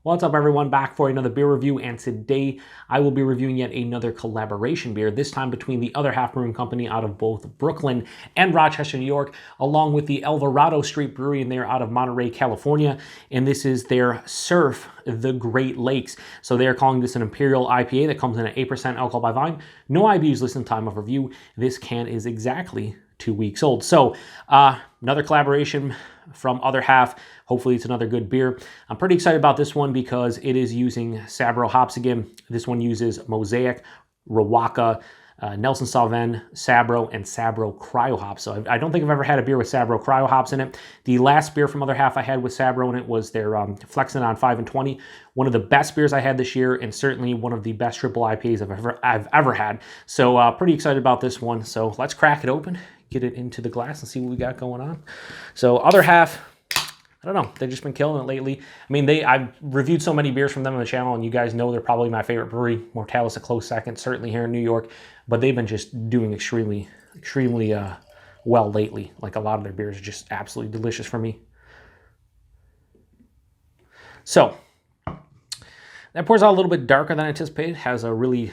What's up everyone, back for another beer review, and today I will be reviewing yet another collaboration beer, this time between the Other Half Brewing Company out of both Brooklyn and Rochester, New York, along with the Alvarado Street Brewery, and they're out of Monterey, California, and this is their Surf the Great Lakes. So they're calling this an Imperial IPA that comes in at 8% alcohol by volume. No IBUs listed in time of review. This can is exactly 2 weeks old. So another collaboration from Other Half. Hopefully it's another good beer. I'm pretty excited about this one because it is using Sabro hops again. This one uses Mosaic, Riwaka, Nelson Sauvin, Sabro, and Sabro Cryo hops. So I don't think I've ever had a beer with Sabro Cryo hops in it. The last beer from Other Half I had with Sabro in it was their Flexing on 5 and 20. One of the best beers I had this year, and certainly one of the best triple IPAs I've ever had. So pretty excited about this one. So let's crack it open, get it into the glass, and see what we got going on. So Other Half, I don't know, they've just been killing it lately. I mean, I've reviewed so many beers from them on the channel, and you guys know they're probably my favorite brewery. Mortalis a close second, certainly here in New York, but they've been just doing extremely well lately. Like, a lot of their beers are just absolutely delicious for me. So that pours out a little bit darker than anticipated. Has a really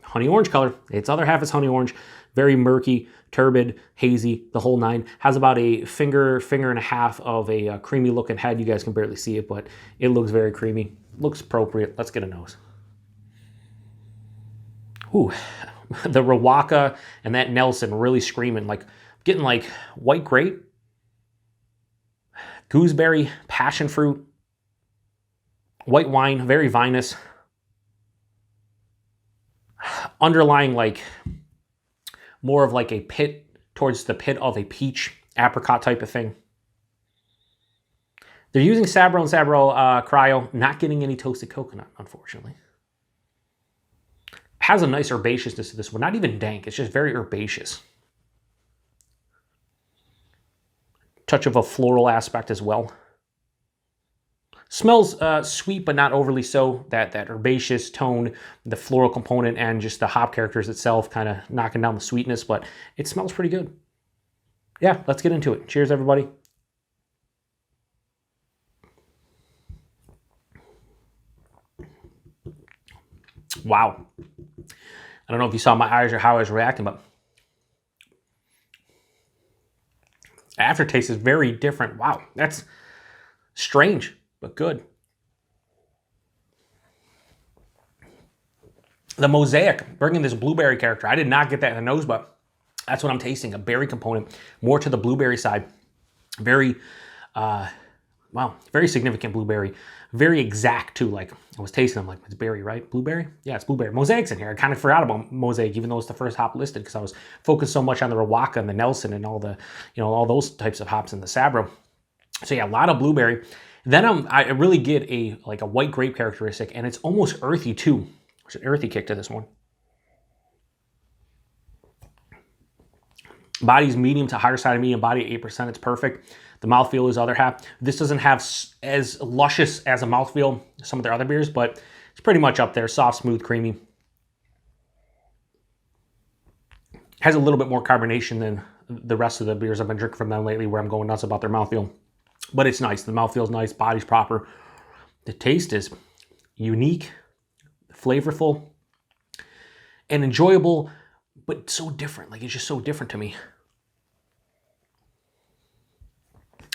honey orange color. Its Other Half is honey orange, very murky, turbid, hazy, the whole nine. Has about a finger and a half of a creamy looking head. You guys can barely see it, but it looks very creamy. Looks appropriate. Let's get a nose. Ooh, the Riwaka and that Nelson really screaming, like getting like white grape, gooseberry, passion fruit, white wine, very vinous. Underlying like more of like a pit, towards the pit of a peach apricot type of thing. They're using Sabro and Sabro Cryo, not getting any toasted coconut, unfortunately. Has a nice herbaceousness to this one, not even dank, it's just very herbaceous. Touch of a floral aspect as well. Smells sweet, but not overly so. That herbaceous tone, the floral component, and just the hop characters itself kind of knocking down the sweetness, but it smells pretty good. Yeah, let's get into it. Cheers, everybody. Wow. I don't know if you saw my eyes or how I was reacting, but aftertaste is very different. Wow, that's strange, but good. The Mosaic, bringing this blueberry character. I did not get that in the nose, but that's what I'm tasting, a berry component, more to the blueberry side. Very, wow, very significant blueberry. Very exact too, like I was tasting them like, it's berry, right? Blueberry? Yeah, it's blueberry. Mosaic's in here. I kind of forgot about Mosaic, even though it's the first hop listed, because I was focused so much on the Riwaka and the Nelson and all the, all those types of hops in the Sabro. So yeah, a lot of blueberry. Then I really get a white grape characteristic, and it's almost earthy too. There's an earthy kick to this one. Body's medium to higher side of medium body, 8%. It's perfect. The mouthfeel is Other Half. This doesn't have as luscious as a mouthfeel as some of their other beers, but it's pretty much up there. Soft, smooth, creamy. Has a little bit more carbonation than the rest of the beers I've been drinking from them lately, where I'm going nuts about their mouthfeel. But it's nice. The mouthfeel's nice. Body's proper. The taste is unique, flavorful, and enjoyable, but so different. Like, it's just so different to me.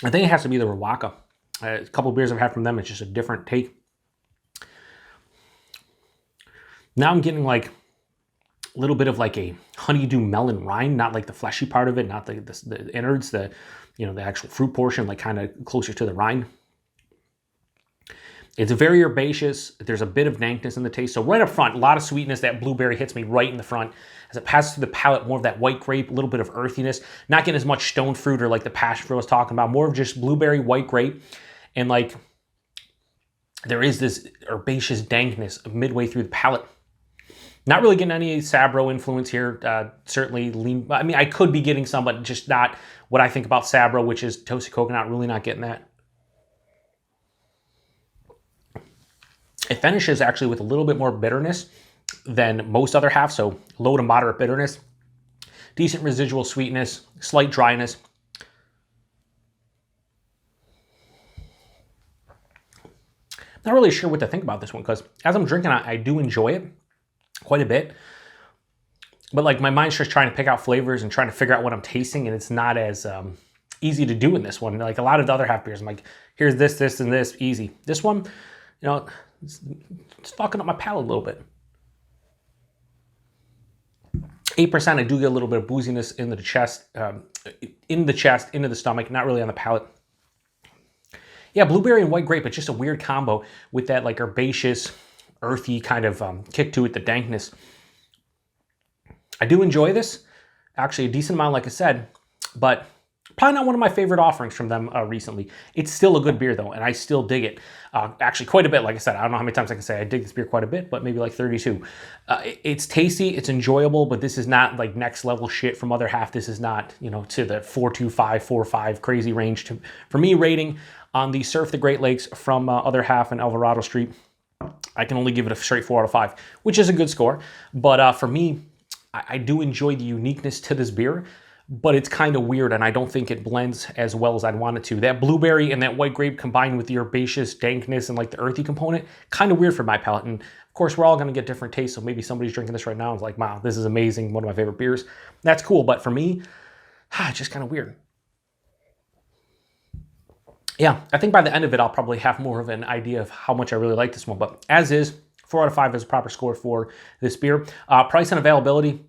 I think it has to be the Riwaka. A couple of beers I've had from them, it's just a different take. Now I'm getting like a little bit of like a honeydew melon rind, not like the fleshy part of it, not the innards, the actual fruit portion, like kind of closer to the rind. It's very herbaceous. There's a bit of dankness in the taste. So right up front, a lot of sweetness. That blueberry hits me right in the front. As it passes through the palate, more of that white grape, a little bit of earthiness. Not getting as much stone fruit or like the passion fruit I was talking about. More of just blueberry, white grape. And like, there is this herbaceous dankness midway through the palate. Not really getting any Sabro influence here. Certainly lean. I mean, I could be getting some, but just not what I think about Sabro, which is toasted coconut. Really not getting that. It finishes actually with a little bit more bitterness than most Other Half, so low to moderate bitterness. Decent residual sweetness, slight dryness. Not really sure what to think about this one, because as I'm drinking, I do enjoy it quite a bit. But like my mind's just trying to pick out flavors and trying to figure out what I'm tasting, and it's not as easy to do in this one. Like a lot of the other half beers, I'm like, here's this, this, and this, easy. This one, you know, it's fucking up my palate a little bit. 8%, I do get a little bit of booziness in the chest, into the stomach, not really on the palate. Yeah, blueberry and white grape, it's just a weird combo with that like herbaceous, earthy kind of kick to it, the dankness. I do enjoy this, actually a decent amount, like I said, but probably not one of my favorite offerings from them recently. It's still a good beer though, and I still dig it. Actually quite a bit, like I said, I don't know how many times I can say I dig this beer quite a bit, but maybe like 32. It's tasty, it's enjoyable, but this is not like next level shit from other half. This is not, you know, to the 4.25, 4.5 crazy range. For me, rating on the Surf the Great Lakes from other half and Alvarado Street, I can only give it a straight 4 out of 5, which is a good score. But for me, I do enjoy the uniqueness to this beer, but it's kind of weird, and I don't think it blends as well as I'd want it to. That blueberry and that white grape combined with the herbaceous dankness and like the earthy component, kind of weird for my palate. And of course, we're all going to get different tastes, so maybe somebody's drinking this right now and is like, wow, this is amazing, one of my favorite beers. That's cool, but for me, it's just kind of weird. Yeah, I think by the end of it, I'll probably have more of an idea of how much I really like this one, but as is, 4 out of 5 is a proper score for this beer. Price and availability,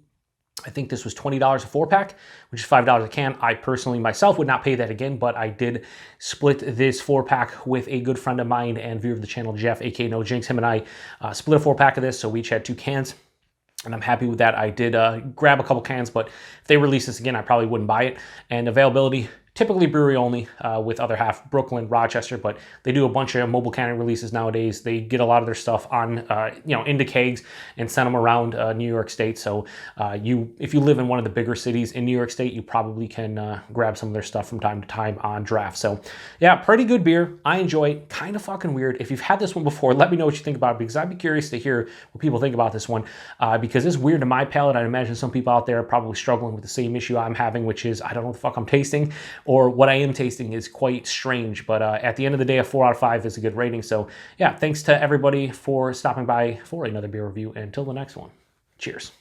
I think this was $20 a 4-pack, which is $5 a can. I personally myself would not pay that again, but I did split this 4-pack with a good friend of mine and viewer of the channel, Jeff, aka No Jinx. Him and I split a 4-pack of this, so we each had 2 cans. And I'm happy with that. I did grab a couple cans, but if they release this again, I probably wouldn't buy it. And availability, typically brewery only, with other half Brooklyn, Rochester, but they do a bunch of mobile canning releases nowadays. They get a lot of their stuff on, into kegs and send them around New York State. So if you live in one of the bigger cities in New York State, you probably can grab some of their stuff from time to time on draft. So yeah, pretty good beer. I enjoy it. Kind of fucking weird. If you've had this one before, let me know what you think about it, because I'd be curious to hear what people think about this one, because it's weird to my palate. I imagine some people out there are probably struggling with the same issue I'm having, which is I don't know what the fuck I'm tasting, or what I am tasting is quite strange. But at the end of the day, a 4 out of 5 is a good rating. So yeah, thanks to everybody for stopping by for another beer review. Until the next one, cheers.